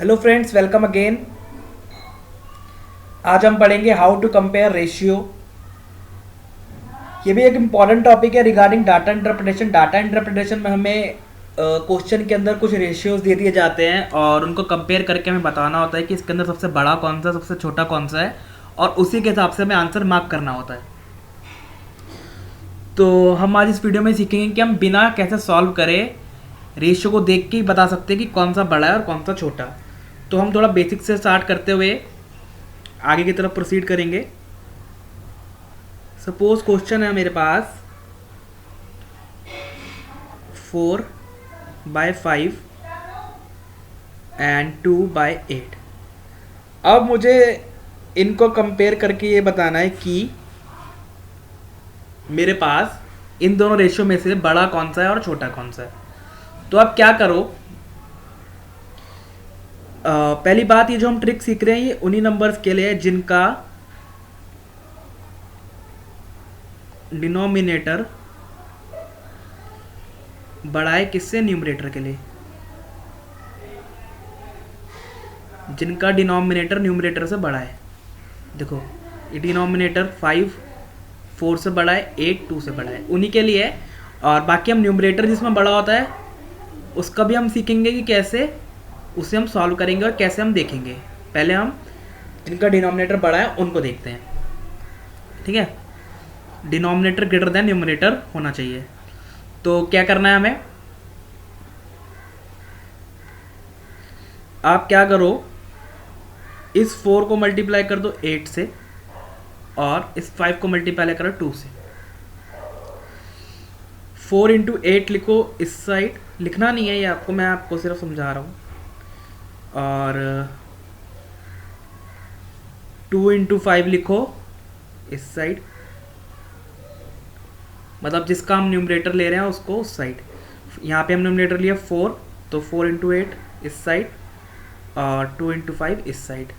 Hello friends, welcome again. आज हम पढ़ेंगे हाउ टू कंपेयर रेशियो। ये भी एक इम्पॉर्टेंट टॉपिक है regarding data interpretation. Data interpretation में हमें क्वेश्चन के अंदर कुछ रेशियोज दे दिए जाते हैं और उनको कंपेयर करके हमें बताना होता है कि इसके अंदर सबसे बड़ा कौन सा, सबसे छोटा कौन सा है, और उसी के हिसाब से हमें आंसर मार्क करना होता है। तो हम आज इस वीडियो में सीखेंगे कि हम बिना कैसे सॉल्व करें रेशियो को देख के ही बता सकते हैं कि कौन सा बड़ा है और कौन सा छोटा। तो हम थोड़ा बेसिक से स्टार्ट करते हुए आगे की तरफ प्रोसीड करेंगे। सपोज क्वेश्चन है मेरे पास 4/5 एंड 2/8। अब मुझे इनको कंपेयर करके ये बताना है कि मेरे पास इन दोनों रेशियो में से बड़ा कौन सा है और छोटा कौन सा है। तो अब क्या करो, पहली बात, ये जो हम ट्रिक सीख रहे हैं ये उन्हीं नंबर्स के लिए है जिनका डिनोमिनेटर बड़ा है किससे, न्यूमरेटर के लिए। जिनका डिनोमिनेटर न्यूमरेटर से बड़ा है। देखो, ये डिनोमिनेटर 5 4 से बड़ा है, 8 2 से बड़ा है, उन्हीं के लिए है। और बाकी हम न्यूमरेटर जिसमें बड़ा होता है उसका भी हम सीखेंगे कि कैसे उसे हम सॉल्व करेंगे और कैसे हम देखेंगे। पहले हम जिनका डिनोमिनेटर बड़ा है उनको देखते हैं, ठीक है। डिनोमिनेटर ग्रेटर देन न्यूमरेटर होना चाहिए। तो क्या करना है हमें, आप क्या करो, इस 4 को मल्टीप्लाई कर दो 8 से और इस 5 को मल्टीप्लाई करो 2 से। 4 इंटू 8 लिखो, इस साइड लिखना नहीं है ये आपको, मैं आपको सिर्फ समझा रहा हूँ। और 2 इंटू 5 लिखो इस साइड, मतलब जिसका हम न्यूमरेटर ले रहे हैं उसको उस साइड। यहाँ पे हम न्यूमरेटर लिया 4, तो 4 इंटू 8 इस साइड और 2 इंटू 5 इस साइड।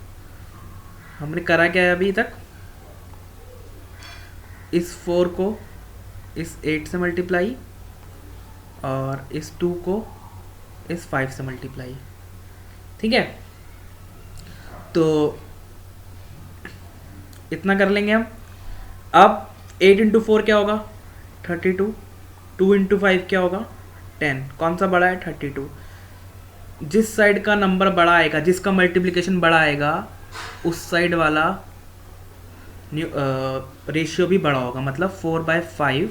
हमने करा क्या है अभी तक, इस 4 को इस 8 से मल्टीप्लाई और इस 2 को इस 5 से मल्टीप्लाई, ठीक है। तो इतना कर लेंगे हम। अब 8 इंटू 4 क्या होगा, 32। 2 इंटू 5 क्या होगा, 10। कौन सा बड़ा है, 32। जिस साइड का नंबर बड़ा आएगा, जिसका मल्टीप्लिकेशन बड़ा आएगा, उस साइड वाला रेशियो भी बड़ा होगा। मतलब 4/5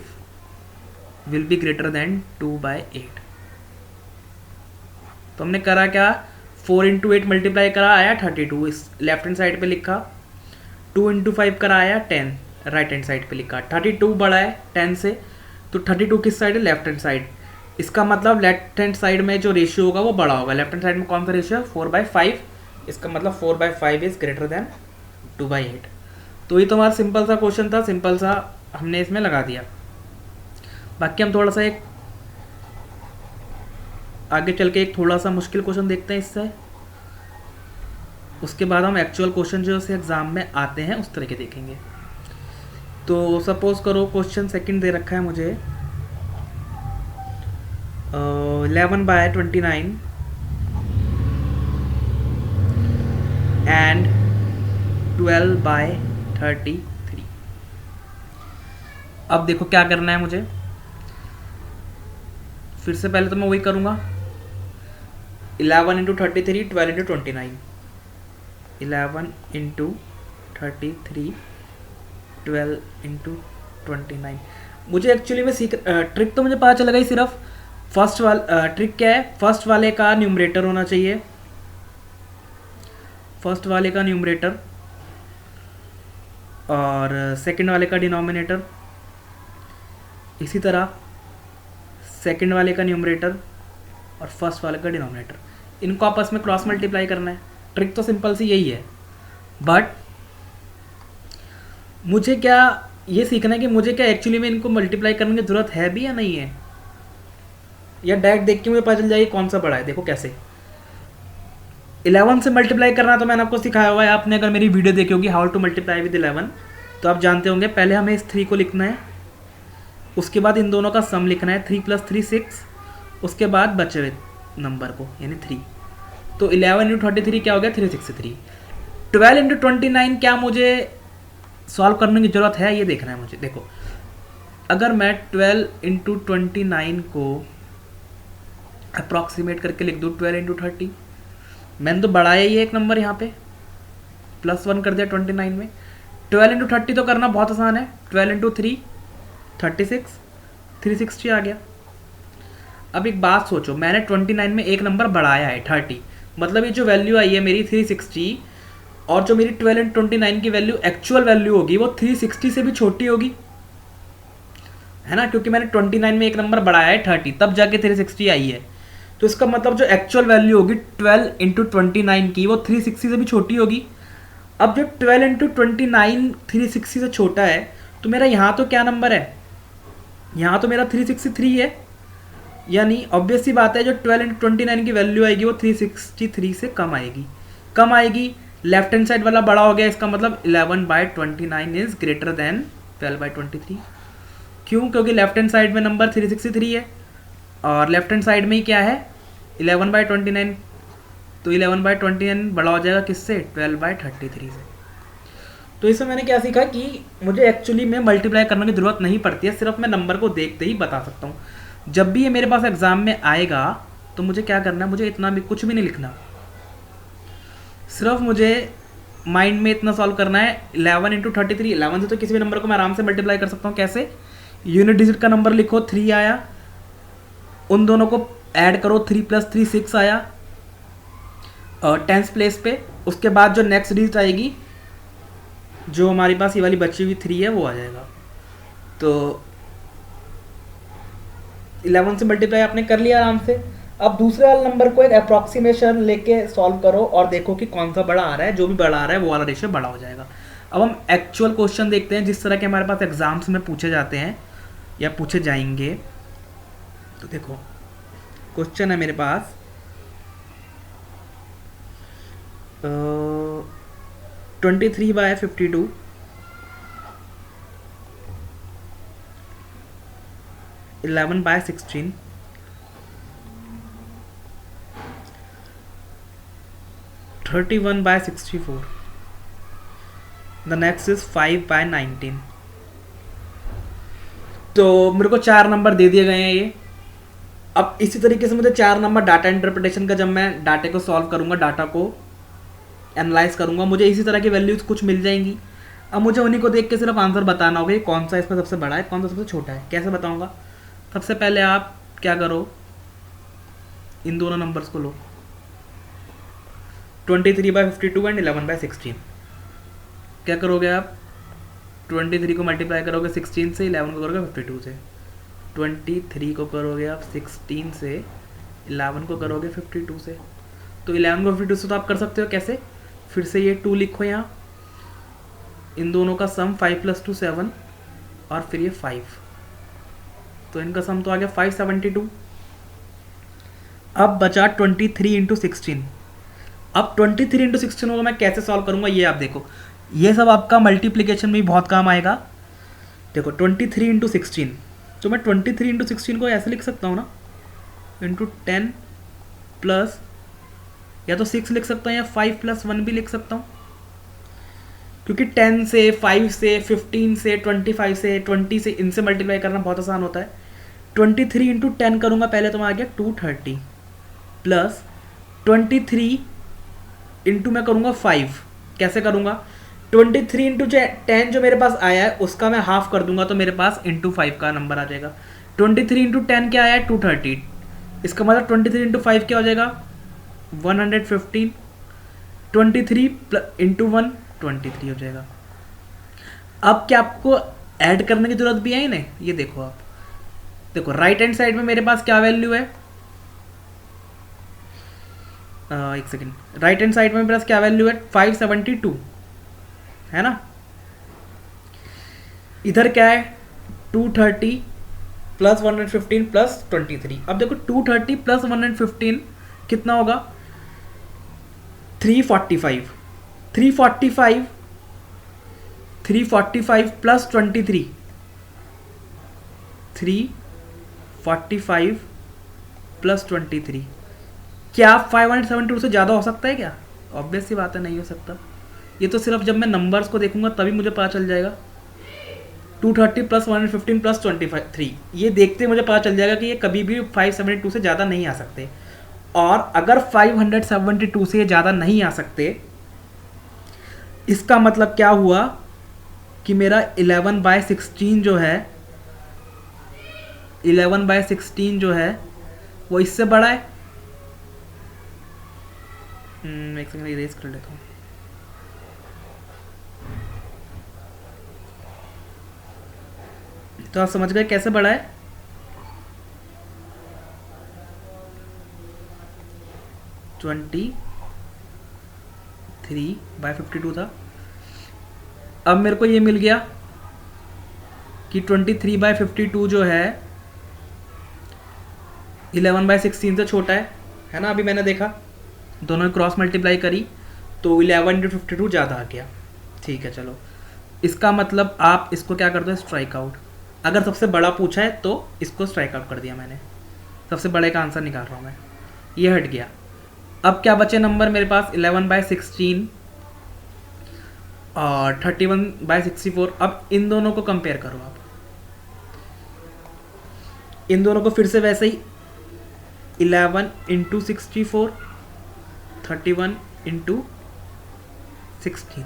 विल बी ग्रेटर देन 2/8। तो हमने करा क्या, 4 इंटू 8 मल्टीप्लाई करा, आया 32, इस लेफ्ट हैंड साइड पे लिखा। 2 इंटू 5 करा, आया 10, राइट हैंड साइड पे लिखा। 32 बड़ा है 10 से, तो 32 किस साइड है, लेफ्ट हैंड साइड। इसका मतलब लेफ्ट हैंड साइड में जो रेशियो होगा वो बड़ा होगा। लेफ्ट हैंड साइड में कौन सा रेशियो है, 4/5। इसका मतलब 4/5 इज ग्रेटर देन 2/8। तो ये तो हमारा सिंपल सा क्वेश्चन था, सिंपल सा हमने इसमें लगा दिया। बाकी हम थोड़ा सा एक आगे चल के एक थोड़ा सा मुश्किल क्वेश्चन देखते हैं इससे, उसके बाद हम एक्चुअल क्वेश्चन जो से एग्जाम में आते हैं उस तरह के देखेंगे। तो सपोज करो क्वेश्चन सेकंड दे रखा है मुझे, 11/29 एंड 12/33। अब देखो क्या करना है मुझे, फिर से पहले तो मैं वही करूँगा, 11 इंटू 33, 12 इंटू 29, 11 इंटू 33, 12 इंटू 29। मुझे एक्चुअली में ट्रिक तो मुझे पता चल गई, सिर्फ फर्स्ट वाला ट्रिक क्या है, फर्स्ट वाले का न्यूमरेटर होना चाहिए, फर्स्ट वाले का न्यूमरेटर, और सेकंड वाले का डिनोमिनेटर। इसी तरह सेकंड वाले का न्यूमरेटर और फर्स्ट वाले का डिनोमिनेटर, इनको आपस में क्रॉस मल्टीप्लाई करना है। ट्रिक तो सिंपल सी यही है, बट मुझे क्या ये सीखना है कि मुझे क्या एक्चुअली में इनको मल्टीप्लाई करने की ज़रूरत है भी या नहीं है, या डायरेक्ट देख के मुझे पता चल जाएगी कौन सा बड़ा है। देखो कैसे, 11 से मल्टीप्लाई करना तो मैंने आपको सिखाया हुआ है। आपने अगर मेरी वीडियो देखी होगी हाउ टू मल्टीप्लाई विद 11, तो आप जानते होंगे पहले हमें इस 3 को लिखना है, उसके बाद इन दोनों का सम लिखना है, 3 + 3 6, उसके बाद बचे हुए नंबर को यानी 3। तो 11 × 33 क्या हो गया 363। 12 × 29 क्या मुझे सॉल्व करने की ज़रूरत है, ये देखना है मुझे। देखो अगर मैं 12 × 29 को अप्रॉक्सीमेट करके लिख दूँ 12 × 30, मैंने तो बढ़ाया ही है एक नंबर यहाँ पे, +1 कर दिया 29 में। 12 × 30 तो करना बहुत आसान है, 12 × 3 36, 360 आ गया। अब एक बात सोचो, मैंने 29 में एक नंबर बढ़ाया है 30, मतलब ये जो वैल्यू आई है मेरी 360, और जो मेरी 12 × 29 की वैल्यू एक्चुअल वैल्यू होगी वो 360 से भी छोटी होगी, है ना, क्योंकि मैंने 29 में एक नंबर बढ़ाया है 30, तब जाके 360 आई है। तो इसका मतलब जो एक्चुअल वैल्यू होगी 12 × 29 की वो 360 से भी छोटी होगी। अब जब 12 × 29 360 से छोटा है, तो मेरा यहाँ तो क्या नंबर है, यहाँ तो मेरा 363 है, यानी ऑब्वियस सी बात है जो 12 × 29 की वैल्यू आएगी वो 363 से कम आएगी। कम आएगी, लेफ्ट हैंड साइड वाला बड़ा हो गया, इसका मतलब 11/29 इज ग्रेटर देन 12/23। क्यों? क्योंकि लेफ्ट हैंड साइड में नंबर 363 है और लेफ्ट हैंड साइड में ही क्या है 11/29, तो 11/29 बड़ा हो जाएगा किससे 12/33 से। तो इसमें मैंने क्या सीखा कि मुझे एक्चुअली में मल्टीप्लाई करने की ज़रूरत नहीं पड़ती है, सिर्फ मैं नंबर को देखते ही बता सकता हूँ। जब भी ये मेरे पास एग्जाम में आएगा तो मुझे क्या करना है, मुझे इतना भी कुछ भी नहीं लिखना, सिर्फ मुझे माइंड में इतना सॉल्व करना है 11 × 33। 11 से तो किसी भी नंबर को मैं आराम से मल्टीप्लाई कर सकता हूँ। कैसे? यूनिट डिजिट का नंबर लिखो 3 आया, उन दोनों को ऐड करो 3 + 3 6 आया टेंस प्लेस पे। उसके बाद जो नेक्स्ट डिजिट आएगी, जो हमारे पास ये वाली बची हुई 3 है, वो आ जाएगा। तो 11 से मल्टीप्लाई आपने कर लिया आराम से। अब दूसरे वाले नंबर को एक अप्रॉक्सीमेशन लेके सॉल्व करो और देखो कि कौन सा बड़ा आ रहा है, जो भी बड़ा आ रहा है वो वाला रेशियो बड़ा हो जाएगा। अब हम एक्चुअल क्वेश्चन देखते हैं जिस तरह के हमारे पास एग्जाम्स में पूछे जाते हैं या पूछे जाएंगे। तो देखो क्वेश्चन है मेरे पास 23/52 11/16 31/64, the next is 5/19। तो मेरे को 4 नंबर दे दिए गए हैं ये। अब इसी तरीके से मुझे 4 नंबर डाटा इंटरप्रिटेशन का, जब मैं डाटे को सॉल्व करूंगा, डाटा को एनालाइज करूंगा, मुझे इसी तरह की वैल्यूज कुछ मिल जाएंगी। अब मुझे उन्हीं को देख के सिर्फ आंसर बताना होगा कि कौन सा इसमें सबसे बड़ा है, कौन सा सबसे छोटा है। कैसे बताऊंगा? सबसे पहले आप क्या करो, इन दोनों नंबर्स को लो 23/52 एंड 11/16। क्या करोगे आप? 23 को मल्टीप्लाई करोगे 16 से, 11 को करोगे 52 से। 23 को करोगे आप 16 से, 11 को करोगे 52 से। तो 11 को 52 से तो आप कर सकते हो। कैसे? फिर से ये 2 लिखो यहाँ, इन दोनों का सम 5 + 2 7 और फिर ये 5, तो इनका सम तो आ गया 572। अब बचा 23 × 16। अब 23 × 16 को मैं कैसे सॉल्व करूंगा ये आप देखो, ये सब आपका मल्टीप्लिकेशन में भी बहुत काम आएगा। देखो 23 × 16, तो मैं 23 × 16 को ऐसे लिख सकता हूँ ना, × 10 प्लस, या तो 6 लिख सकता हूँ या 5 + 1 भी लिख सकता हूँ, क्योंकि 10 से, 5 से, 15 से, 25 से, 20 से, इनसे मल्टीप्लाई करना बहुत आसान होता है। 23 × 10 करूँगा पहले, तो मैं आ गया 230 प्लस 23 इंटू मैं करूँगा 5। कैसे करूँगा? 23 × 10 जो मेरे पास आया है उसका मैं हाफ कर दूंगा, तो मेरे पास × 5 का नंबर आ जाएगा। 23 × 10 क्या आया है 230, इसका मतलब 23 × 5 क्या हो जाएगा 115, 23 × 1 23 हो जाएगा। अब क्या आपको ऐड करने की जरूरत भी है ही नहीं? ये देखो आप, देखो राइट हैंड साइड में मेरे पास क्या वैल्यू है, एक सेकेंड, राइट हैंड साइड में मेरे पास क्या वैल्यू है 572, है ना। इधर क्या है 230 प्लस 115 प्लस 23। अब देखो 230 प्लस 115 कितना होगा 345, 345 प्लस 23, 345 प्लस 23 क्या 572 से ज़्यादा हो सकता है क्या? ऑब्वियस सी बात है, नहीं हो सकता। ये तो सिर्फ जब मैं नंबर्स को देखूंगा तभी मुझे पता चल जाएगा। 230 प्लस 115 प्लस 23, ये देखते मुझे पता चल जाएगा कि ये कभी भी 572 से ज़्यादा नहीं आ सकते। और अगर 572 से ज़्यादा नहीं आ सकते, इसका मतलब क्या हुआ कि मेरा 11/16 जो है, 11/16 जो है वो इससे बड़ा है। एक सेकंड इरेज कर लेता हूँ। तो आप समझ गए कैसे बड़ा है? ट्वेंटी 3/52 था। अब मेरे को ये मिल गया कि 23/52 जो है 11/16 से छोटा है ना? अभी मैंने देखा, दोनों क्रॉस मल्टीप्लाई करी तो 11/52 ज़्यादा आ गया। ठीक है, चलो इसका मतलब आप इसको क्या कर दो, स्ट्राइक आउट। अगर सबसे बड़ा पूछा है तो इसको स्ट्राइक आउट कर दिया मैंने, सबसे बड़े का आंसर निकाल रहा हूँ मैं, ये हट गया। अब क्या बचे नंबर मेरे पास, 11/16 और 31/64। अब इन दोनों को कंपेयर करो आप, इन दोनों को फिर से वैसे ही 11 इंटू 64, 31 इंटू 16।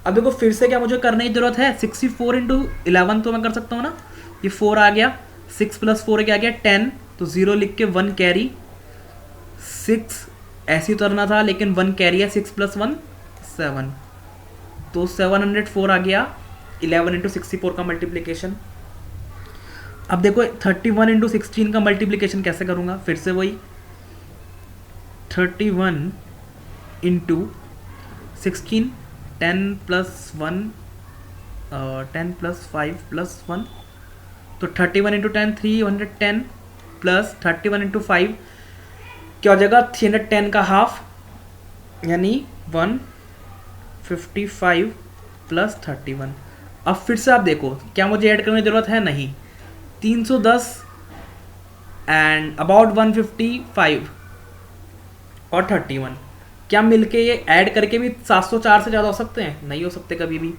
अब देखो फिर से क्या मुझे करने की जरूरत है, 64 इंटू 11 तो मैं कर सकता हूँ ना, ये 4 आ गया, 6 प्लस 4 क्या आ गया 10, तो 0 लिख के 1 कैरी, 6 ऐसे ही उतरना था लेकिन 1 कैरी है, 6 प्लस 1 7, तो 704 आ गया 11 इंटू 64 का मल्टीप्लिकेशन। अब देखो 31 इंटू 16 का मल्टीप्लिकेशन कैसे करूँगा, फिर से वही 31 इंटू 16, 10 प्लस 1 10 प्लस 5 प्लस 1, तो 31 इंटू 10 310 प्लस 31 इंटू 5 क्या हो जाएगा, 310 का हाफ यानी 155 प्लस 31। अब फिर से आप देखो, क्या मुझे ऐड करने की ज़रूरत है, नहीं, 310 एंड अबाउट 155 और 31 क्या मिलके ये ऐड करके भी 704 से ज़्यादा हो सकते हैं? नहीं हो सकते कभी भी।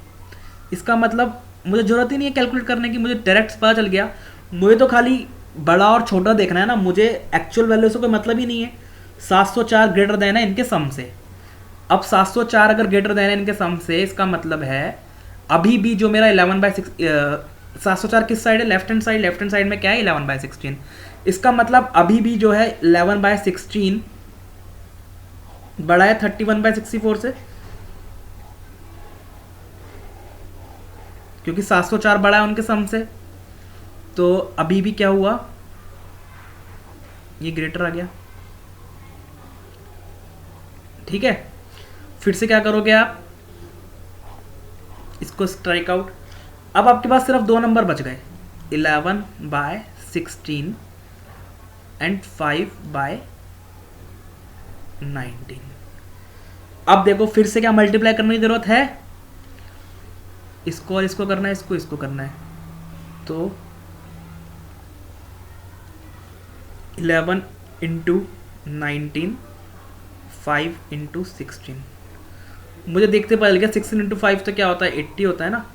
इसका मतलब मुझे ज़रूरत ही नहीं है कैलकुलेट करने की, मुझे डायरेक्ट पता चल गया। मुझे तो खाली बड़ा और छोटा देखना है ना, मुझे एक्चुअल वैल्यू से कोई मतलब ही नहीं है। 704 ग्रेटर देन है इनके सम से। अब 704 अगर ग्रेटर देन है इनके सम से, इसका मतलब है अभी भी जो मेरा 11/6 704 किस साइड है, left hand side, left hand side में क्या है 11/16। इसका मतलब अभी भी जो है 11/16 बड़ा है 31/64 से, क्योंकि 704 बड़ा है उनके सम से, तो अभी भी क्या हुआ, ये ग्रेटर आ गया। ठीक है, फिर से क्या करोगे आप, इसको स्ट्राइक आउट। अब आपके पास सिर्फ दो नंबर बच गए, 11/16 एंड 5/19। अब देखो फिर से क्या मल्टीप्लाई करने की जरूरत है, इसको और इसको करना है, इसको करना है, तो 11 इंटू 19, 5 इंटू 16। मुझे देखते पता चल गया 16 इंटू 5 तो क्या होता है, 80 होता है ना।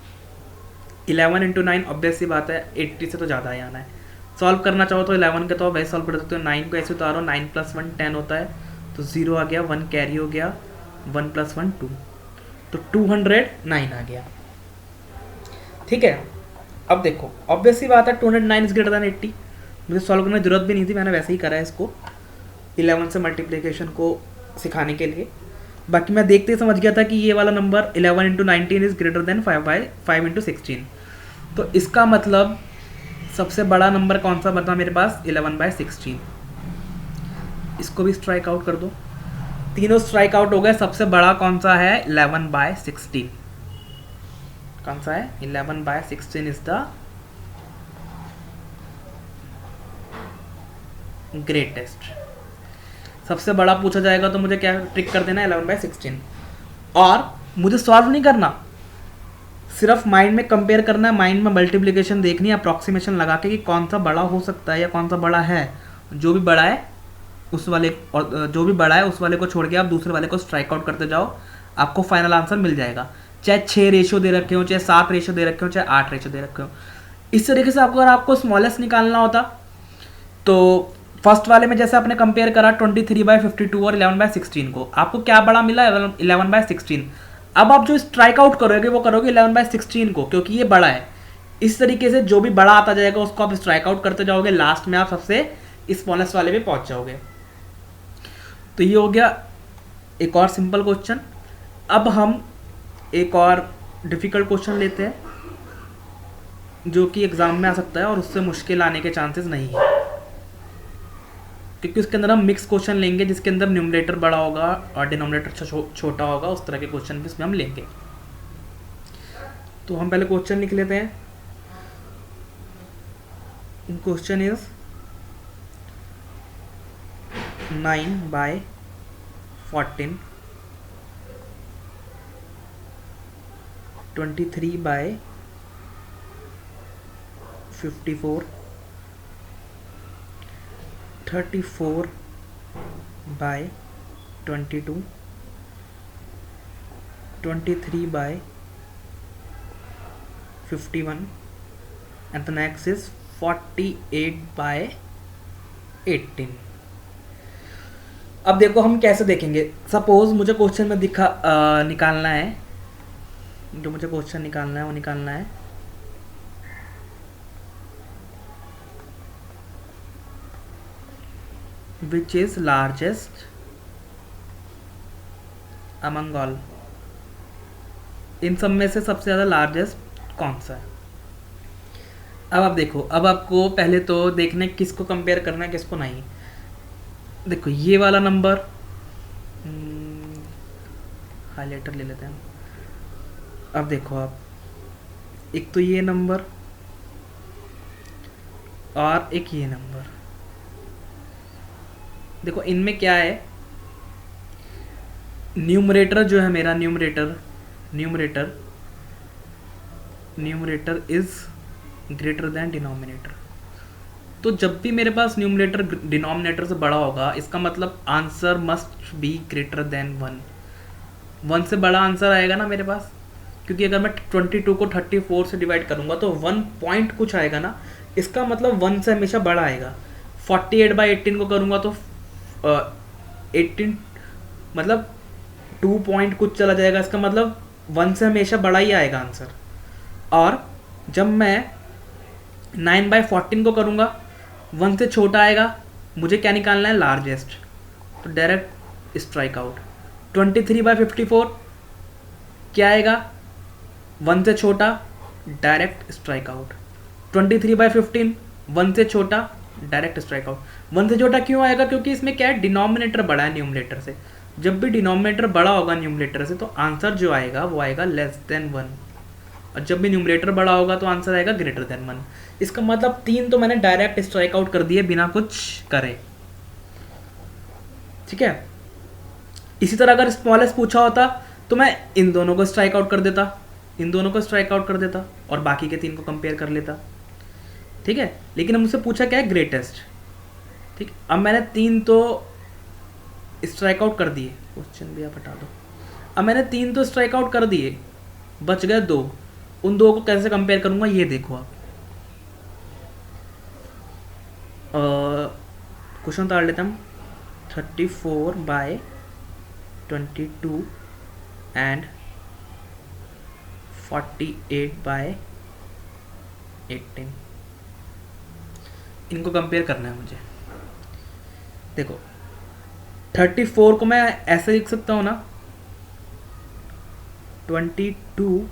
11 इंटू 9 ऑब्वियस सी बात है 80 से तो ज़्यादा ही आना है। सॉल्व करना चाहो तो 11 के तो वैसे सॉल्व कर सकते हो, 9 को ऐसे उतारो, 9 प्लस 1 10 होता है, तो 0 आ गया, 1 कैरी हो गया, 1 प्लस 1 2, तो 209 आ गया। ठीक है, अब देखो ऑब्वियस सी बात है 209 इज ग्रेटर देन 80। मुझे सॉल्व करने की जरूरत भी नहीं थी, मैंने वैसे ही करा है इसको 11 से मल्टीप्लिकेशन को सिखाने के लिए। बाकी मैं देखते ही समझ गया था कि ये वाला number 11 into 19 is greater than 5 into 16। तो इसका मतलब सबसे बड़ा नंबर कौन सा बता मेरे पास, 11/16। इसको भी स्ट्राइक आउट कर दो, तीनों स्ट्राइक आउट हो गए। सबसे बड़ा कौन सा है, 11/16। कौन सा है, 11/16 इज द ग्रेटेस्ट। सबसे बड़ा पूछा जाएगा तो मुझे क्या ट्रिक कर देना है, 11/16। और मुझे सॉल्व नहीं करना, सिर्फ माइंड में कंपेयर करना है, माइंड में मल्टीप्लिकेशन देखनी है, अप्रॉक्सीमेशन लगा के कि कौन सा बड़ा हो सकता है या कौन सा बड़ा है। जो भी बड़ा है उस वाले और जो भी बड़ा है उस वाले को छोड़ के आप दूसरे वाले को स्ट्राइक आउट करते जाओ, आपको फाइनल आंसर मिल जाएगा। चाहे 6 रेशियो दे रखे हो, चाहे 7 रेशियो दे रखे हो, चाहे 8 रेशियो दे रखे हो। इस तरीके से आपको अगर आपको स्मॉलेस्ट निकालना होता तो फर्स्ट वाले में जैसे आपने कंपेयर करा 23/52 और 11/16 को, आपको क्या बड़ा मिला? 11/16। अब आप जो स्ट्राइक आउट करोगे वो करोगे 11/16 को, क्योंकि ये बड़ा है। इस तरीके से जो भी बड़ा आता जाएगा उसको आप स्ट्राइक आउट करते जाओगे, लास्ट में आप सबसे स्मॉलेस्ट वाले पे पहुंच जाओगे। तो ये हो गया एक और सिंपल क्वेश्चन। अब हम एक और डिफिकल्ट क्वेश्चन लेते हैं जो कि एग्जाम में आ सकता है और उससे मुश्किल आने के चांसेस नहीं है, क्योंकि उसके अंदर हम मिक्स क्वेश्चन लेंगे जिसके अंदर न्यूमरेटर बड़ा होगा और डिनोमिनेटर छोटा होगा। उस तरह के क्वेश्चन भी इसमें हम लेंगे। तो हम पहले क्वेश्चन लिख लेते हैं। Question is 9/14, 23/54, 34/22, 23/51, and the next is 48/18। अब देखो हम कैसे देखेंगे। सपोज मुझे क्वेश्चन में निकालना है, जो मुझे क्वेश्चन निकालना है वो निकालना है which is largest among all। इन सब में से सबसे ज़्यादा लार्जेस्ट कौन सा है? अब आप देखो, अब आपको पहले तो देखना है किसको कंपेयर करना है किसको नहीं। देखो ये वाला नंबर, हाईलाइटर ले लेते हैं। अब देखो आप, एक तो ये नंबर और एक ये नंबर, देखो इनमें क्या है, न्यूमरेटर जो है मेरा, numerator is greater than denominator. तो जब भी मेरे पास न्यूमरेटर डिनोमिनेटर से बड़ा होगा इसका मतलब answer must be greater than 1 से बड़ा आंसर आएगा ना मेरे पास, क्योंकि अगर मैं 22 को 34 से डिवाइड करूंगा तो 1 पॉइंट कुछ आएगा ना, इसका मतलब 1 से हमेशा बड़ा आएगा। 48/18 को करूंगा तो 18 मतलब 2 पॉइंट कुछ चला जाएगा, इसका मतलब 1 से हमेशा बड़ा ही आएगा आंसर। और जब मैं 9/14 को करूँगा 1 से छोटा आएगा, मुझे क्या निकालना है? लार्जेस्ट, तो डायरेक्ट स्ट्राइक आउट। 23/54 क्या आएगा? 1 से छोटा, डायरेक्ट स्ट्राइक आउट। 23/15 1 से छोटा, डायरेक्ट स्ट्राइक आउट। 1 से छोटा क्यों आएगा? क्योंकि इसमें क्या है, डिनोमिनेटर बड़ा है न्यूमरेटर से। जब भी डिनोमिनेटर बड़ा होगा न्यूमरेटर से तो आंसर जो आएगा वो आएगा लेस देन 1, और जब भी न्यूमरेटर बड़ा होगा तो आंसर आएगा ग्रेटर देन 1। इसका मतलब 3 तो मैंने डायरेक्ट स्ट्राइक आउट कर दिए बिना कुछ करे, ठीक है। इसी तरह अगर स्मॉलेस्ट पूछा होता तो मैं इन दोनों को स्ट्राइक आउट कर देता, और बाकी के 3 को कंपेयर कर लेता, ठीक है। लेकिन अब मुझसे पूछा क्या है? ग्रेटेस्ट, ठीक। अब मैंने 3 तो स्ट्राइक आउट कर दिए, क्वेश्चन भी आप हटा दो। अब मैंने 3 तो स्ट्राइक आउट कर दिए, बच गए 2। उन 2 को कैसे कंपेयर करूंगा ये देखो आप। क्वेश्चन उतार लेता हूँ। 34/22 एंड 48/18, इनको कंपेयर करना है मुझे। देखो 34 को मैं ऐसे लिख सकता हूँ ना, 22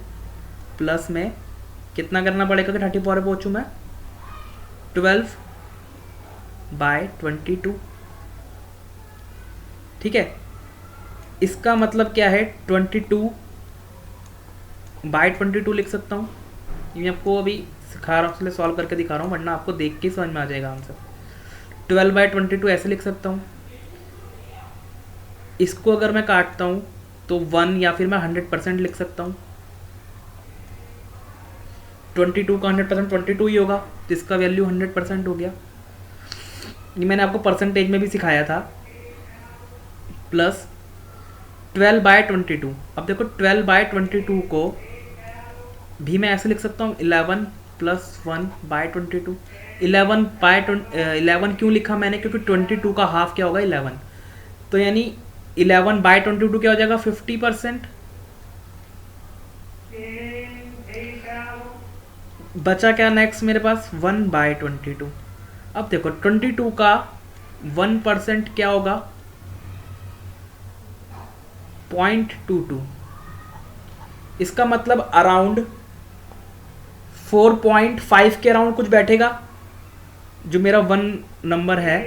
प्लस में कितना करना पड़ेगा कि 34 पे पहुँचूँ मैं? 12/22, ठीक है। इसका मतलब क्या है? 22/22 लिख सकता हूँ। ये आपको अभी सिखा रहा हूँ इसलिए सॉल्व करके दिखा रहा हूँ, वरना आपको देख के समझ में आ जाएगा आंसर। 12/22 ऐसे लिख सकता हूँ। इसको अगर मैं काटता हूँ तो 1 या फिर मैं 100% लिख सकता हूँ। 22 का 100% 22 ही होगा, तो इसका वैल्यू 100% हो गया। ये मैंने आपको परसेंटेज में भी सिखाया था, प्लस 12/22। अब देखो 12/22 को भी मैं ऐसे लिख सकता हूँ 11 + 1/22। 11 क्यों लिखा मैंने, क्योंकि 22 का हाफ क्या होगा 11, तो यानी 11/22 क्या हो जाएगा 50%। बचा क्या नेक्स्ट मेरे पास 1/22। अब देखो 22 का 1% क्या होगा 0.22। इसका मतलब अराउंड 4.5 के अराउंड कुछ बैठेगा। जो मेरा 1 नंबर है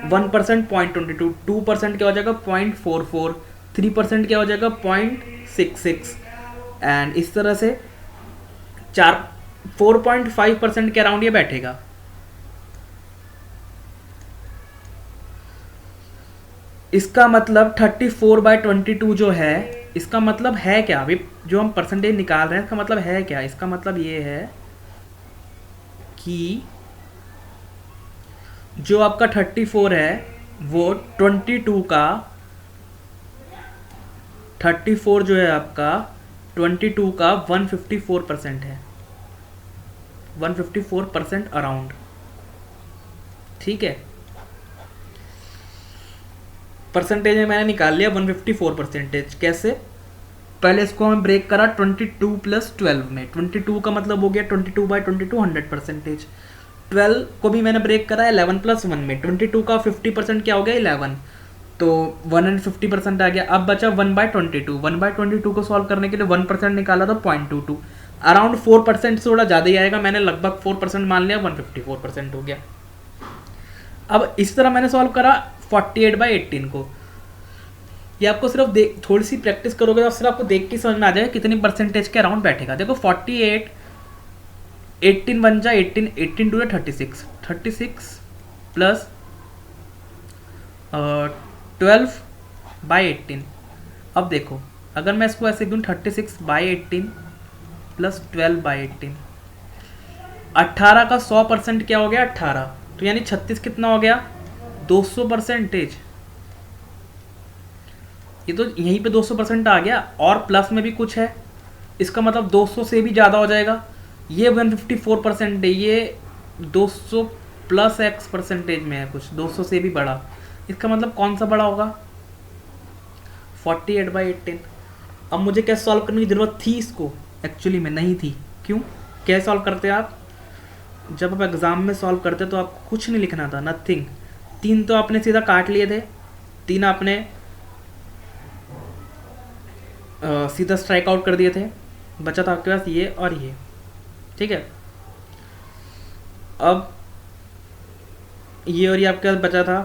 1% 0.22, 2% क्या हो जाएगा 0.44, 3% क्या हो जाएगा 0.66, एंड इस तरह से 4.5% के अराउंड ये बैठेगा। इसका मतलब 34/22 जो है, इसका मतलब है क्या, अभी जो हम परसेंटेज निकाल रहे हैं इसका मतलब है क्या, इसका मतलब ये है कि जो आपका 34 है वो 22 का 34 जो है आपका 22 का 154% है, 154% अराउंड। ठीक है, परसेंटेज में मैंने निकाल लिया 154%। कैसे, पहले इसको हमें ब्रेक करा 22 + 12 में। 22 का मतलब हो गया 22/22 100%। 12 को भी मैंने ब्रेक करा 11 + 1 में। 22 का 50% क्या हो गया 11, तो 150% आ गया। अब बचा 1/22। 1/22 को सॉल्व करने के लिए 1% निकाला तो 0.22, अराउंड 4% से थोड़ा ज़्यादा ही आएगा। मैंने लगभग 4% मान लिया, 154% हो गया। अब इस तरह मैंने सॉल्व करा 48/18 को। ये आपको सिर्फ थोड़ी सी प्रैक्टिस करोगे तो सिर्फ आपको देख के समझ में आ जाएगा कितनी परसेंटेज के अराउंड बैठेगा। देखो 48, 18 बन जा 18, 18 टू 36, 36 प्लस 12/18। अब देखो अगर मैं इसको ऐसे दूँ 36/18 प्लस 12/18, 18 का 100% क्या हो गया 18, तो यानी 36 कितना हो गया 200%। ये तो यहीं पे 200% आ गया, और प्लस में भी कुछ है, इसका मतलब 200 से भी ज़्यादा हो जाएगा। ये 154% है, ये 200 + X% में है, कुछ 200 से भी बड़ा। इसका मतलब कौन सा बड़ा होगा 48/18। अब मुझे कैसे सॉल्व करने की ज़रूरत थी इसको, एक्चुअली में नहीं थी। क्यों, कैसे सॉल्व करते आप, जब आप एग्ज़ाम में सॉल्व करते तो आपको कुछ नहीं लिखना था, नथिंग। 3 तो आपने सीधा काट लिए थे, 3 आपने सीधा स्ट्राइक आउट कर दिए थे, बचा था आपके पास ये और ये। ठीक है, अब ये और ये आपके पास बचा था,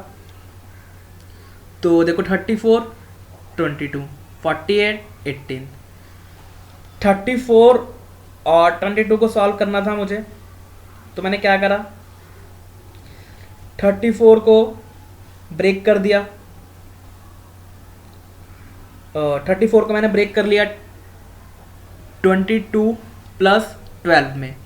तो देखो 34, 22, 48, 18, 34 और 22 को सॉल्व करना था मुझे, तो मैंने क्या करा 34 को ब्रेक कर दिया, 34 को मैंने ब्रेक कर लिया 22 + 12 में।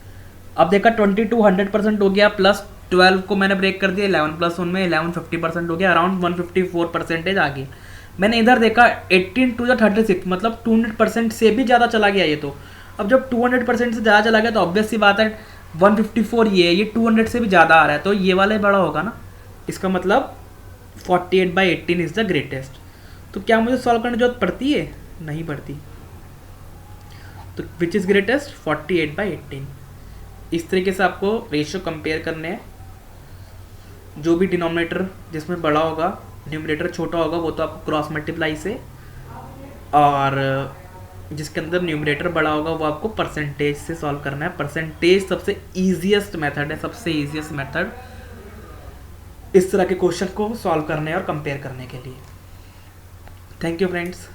अब देखा 22 100% हो गया, प्लस 12 को मैंने ब्रेक कर दिया 11 + 1 में, 11 50% हो गया, अराउंड 154% आ गई। मैंने इधर देखा 18 टू 36, मतलब 200% से भी ज़्यादा चला गया ये तो। अब जब 200% से ज़्यादा चला गया तो ऑब्वियस सी बात है 154 ये 200 से भी ज़्यादा आ रहा है, तो ये वाला ही बड़ा होगा ना। इसका मतलब 48/18 इज़ द ग्रेटेस्ट। तो क्या मुझे सॉल्व करने की जरूरत पड़ती है, नहीं पड़ती। तो विच इज़ ग्रेटेस्ट 48/18। इस तरीके से आपको रेशियो कंपेयर करने हैं। जो भी डिनोमिनेटर जिसमें बड़ा होगा, न्यूमरेटर छोटा होगा, वो तो आपको क्रॉस मल्टीप्लाई से, और जिसके अंदर न्यूमरेटर बड़ा होगा वो आपको परसेंटेज से सॉल्व करना है। परसेंटेज सबसे ईजिएस्ट मेथड है, सबसे ईजिएस्ट मेथड इस तरह के क्वेश्चन को सॉल्व करने और कंपेयर करने के लिए। Thank you friends.